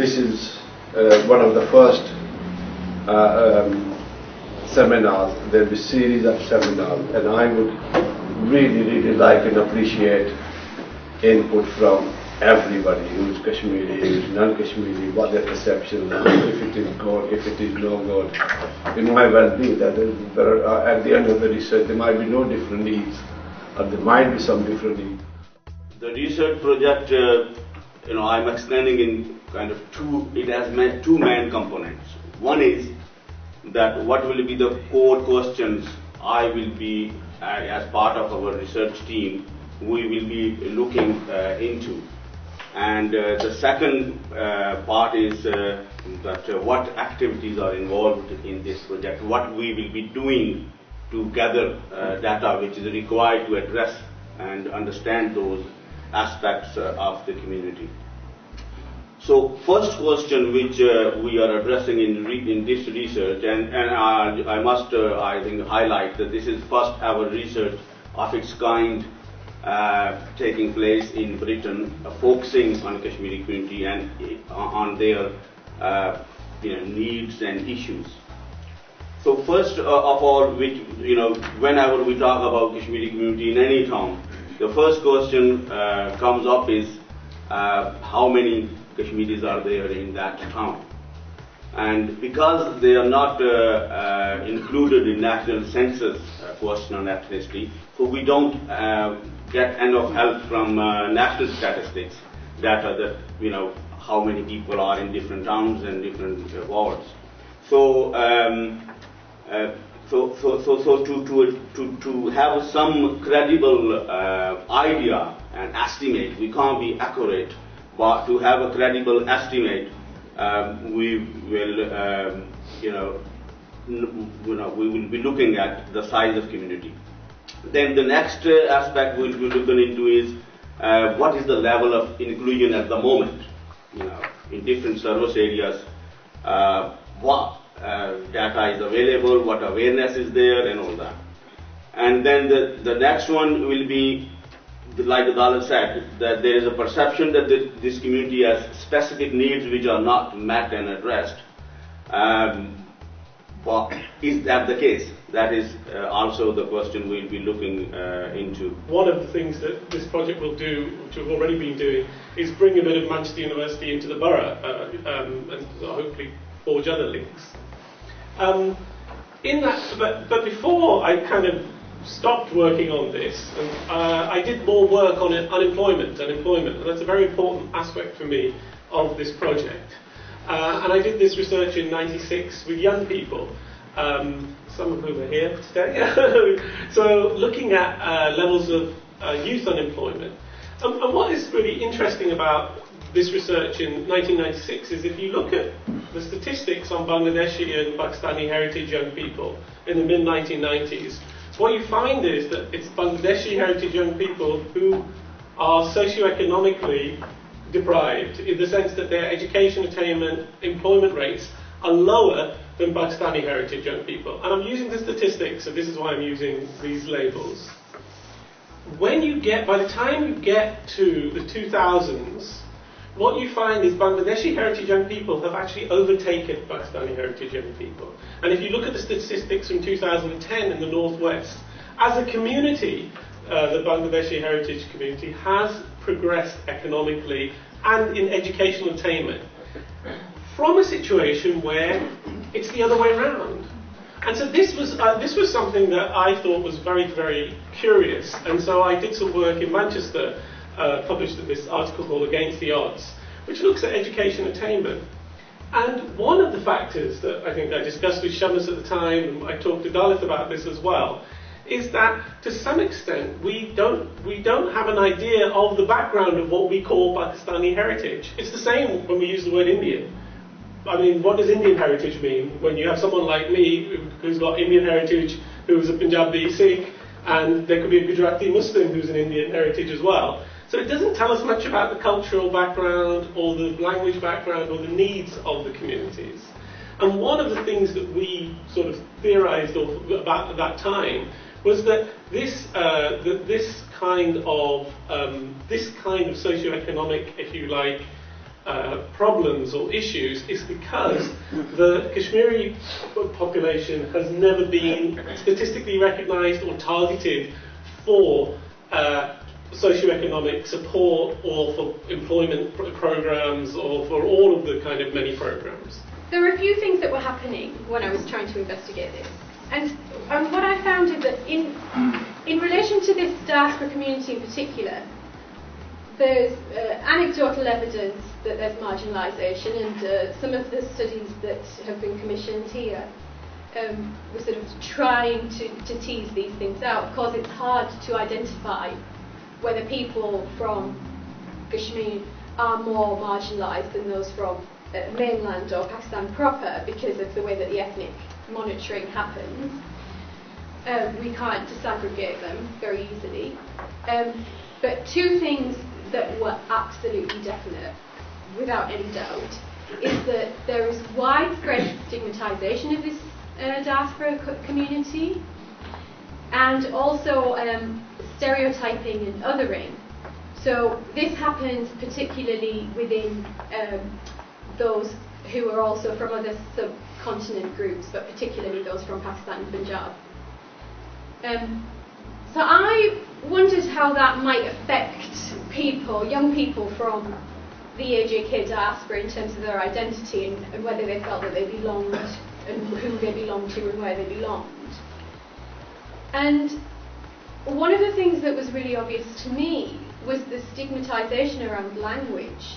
this is one of the first seminars. There will be series of seminars, and I would really like and appreciate input from everybody who is Kashmiri, who is non-Kashmiri, what their perception is, if it is good, if it is no good. It might well be that at the end of the research there might be no different needs, or there might be some different needs. The research project, I'm extending in kind of it has two main components. One is that what will be the core questions I will be, as part of our research team, we will be looking into. And the second part is that what activities are involved in this project, what we will be doing to gather data which is required to address and understand those aspects of the community. So first question which we are addressing in this research, and I must I think highlight that this is first ever research of its kind taking place in Britain, focusing on Kashmiri community and on their needs and issues. So first of all, whenever we talk about Kashmiri community in any town, the first question comes up is how many Kashmiris are there in that town. And because they are not included in national census question on ethnicity, so we don't get enough help from national statistics data that how many people are in different towns and different wards. So to have some credible idea and estimate, we can't be accurate, but to have a credible estimate, we will we will be looking at the size of community. Then the next aspect we'll be looking into is what is the level of inclusion at the moment, in different service areas, what data is available, what awareness is there, and all that. And then the next one will be, like Adalat said, that there is a perception that this community has specific needs which are not met and addressed. But is that the case? That is also the question we'll be looking into. One of the things that this project will do, which we've already been doing, is bring a bit of Manchester University into the borough and hopefully forge other links. But before I kind of stopped working on this, and I did more work on unemployment, and that's a very important aspect for me of this project. And I did this research in '96 with young people, some of whom are here today. So looking at levels of youth unemployment. And what is really interesting about this research in 1996 is if you look at the statistics on Bangladeshi and Pakistani heritage young people in the mid-1990s, what you find is that it's Bangladeshi heritage young people who are socioeconomically deprived, in the sense that their education attainment, employment rates are lower than Pakistani heritage young people. And I'm using the statistics, so this is why I'm using these labels. By the time you get to the 2000s, what you find is Bangladeshi heritage young people have actually overtaken Pakistani heritage young people. And if you look at the statistics from 2010 in the Northwest, as a community, the Bangladeshi heritage community has progressed economically and in educational attainment from a situation where it's the other way around. And so this was something that I thought was very, very curious. And so I did some work in Manchester, published this article called Against the Odds, which looks at education attainment. And one of the factors that I think I discussed with Shamus at the time, and I talked to Dalit about this as well, is that to some extent we don't have an idea of the background of what we call Pakistani heritage. It's the same when we use the word Indian. I mean, what does Indian heritage mean? When you have someone like me who's got Indian heritage, who's a Punjabi Sikh, and there could be a Gujarati Muslim who's an Indian heritage as well. So it doesn't tell us much about the cultural background or the language background or the needs of the communities. And one of the things that we sort of theorized about at that time was that this kind of socioeconomic, if you like, problems or issues is because the Kashmiri population has never been statistically recognised or targeted for socioeconomic support or for employment programs or for all of the kind of many programs. There were a few things that were happening when I was trying to investigate this. And what I found is that in relation to this diaspora community in particular, there's anecdotal evidence that there's marginalisation, and some of the studies that have been commissioned here were sort of trying to tease these things out. Of course, it's hard to identify whether people from Kashmir are more marginalised than those from mainland or Pakistan proper because of the way that the ethnic monitoring happens. We can't disaggregate them very easily. But two things that were absolutely definite, without any doubt, is that there is widespread stigmatisation of this diaspora community, and also stereotyping and othering. So this happens particularly within those who are also from other subcontinent groups, but particularly those from Pakistan and Punjab. So I wondered how that might affect people, young people from the AJK diaspora in terms of their identity and whether they felt that they belonged and who they belonged to and where they belonged. And one of the things that was really obvious to me was the stigmatisation around language,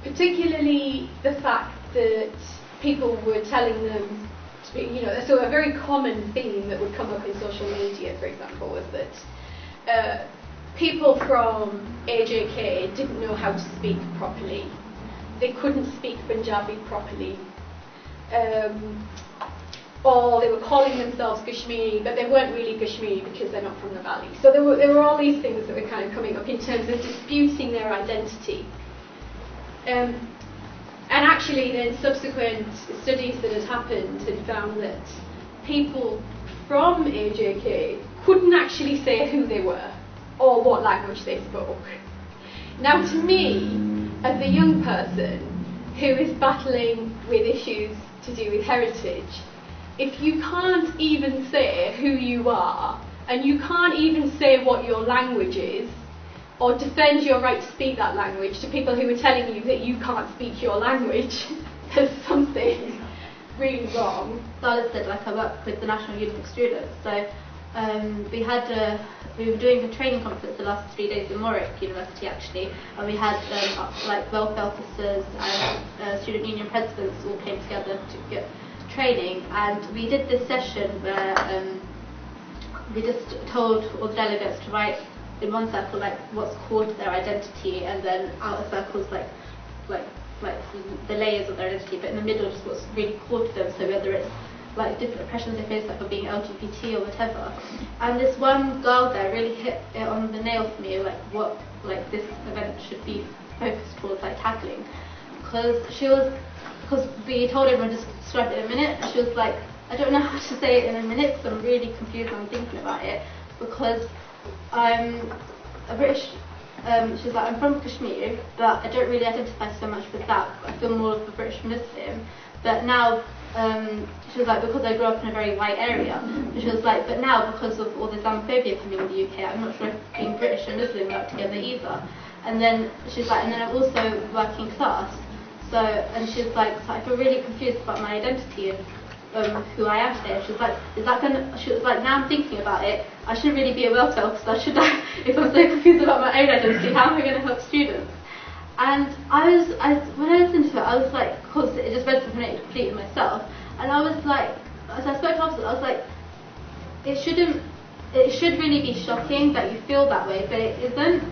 particularly the fact that people were telling them to be, so a very common theme that would come up in social media, for example, was that people from AJK didn't know how to speak properly. They couldn't speak Punjabi properly. Or they were calling themselves Kashmiri, but they weren't really Kashmiri because they're not from the valley. So there were all these things that were kind of coming up in terms of disputing their identity. And actually then subsequent studies that had happened had found that people from AJK couldn't actually say who they were or what language they spoke. Now to me, as a young person who is battling with issues to do with heritage, if you can't even say who you are, and you can't even say what your language is, or defend your right to speak that language to people who are telling you that you can't speak your language, there's something really wrong. So I said, I work with the National Union of Students, so we were doing a training conference the last 3 days in Warwick University actually, and we had welfare officers and student union presidents all came together to get training, and we did this session where we just told all the delegates to write in one circle what's core to their identity, and then outer circles like the layers of their identity, but in the middle just what's really core to them, so whether it's different oppressions they face for being LGBT or whatever. And this one girl there really hit it on the nail for me, what this event should be focused towards tackling, because we told everyone to describe it in a minute, and she was like, I don't know how to say it in a minute because I'm really confused and I'm thinking about it, because I'm a British, she's like, I'm from Kashmir, but I don't really identify so much with that. I feel more of a British Muslim. But now, she was like, because I grew up in a very white area. And she was like, but now, because of all the Islamophobia coming in the UK, I'm not sure if being British and Muslim work together either. And then she's like, and then I'm also working class. So, and she's like, so I feel really confused about my identity and who I am today. She was like, is that gonna? She was like, now I'm thinking about it, I shouldn't really be a welfare officer, should I? If I'm so confused about my own identity, how am I going to help students? And when I listened to it, I was like, of course, it just resonated completely with myself. And I was like, as I spoke to officers, I was like, it should really be shocking that you feel that way, but it isn't,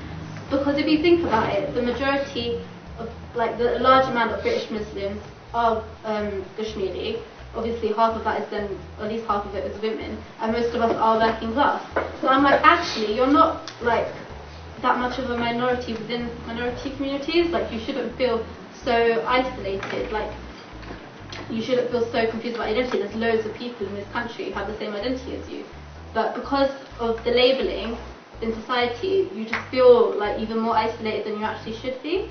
because if you think about it, the majority of, the large amount of British Muslims are Kashmiri. Obviously half of that is then, at least half of it is women, and most of us are working class. So I'm like, actually, you're not that much of a minority within minority communities. You shouldn't feel so isolated. You shouldn't feel so confused about identity. There's loads of people in this country who have the same identity as you. But because of the labelling, in society, you just feel like even more isolated than you actually should be.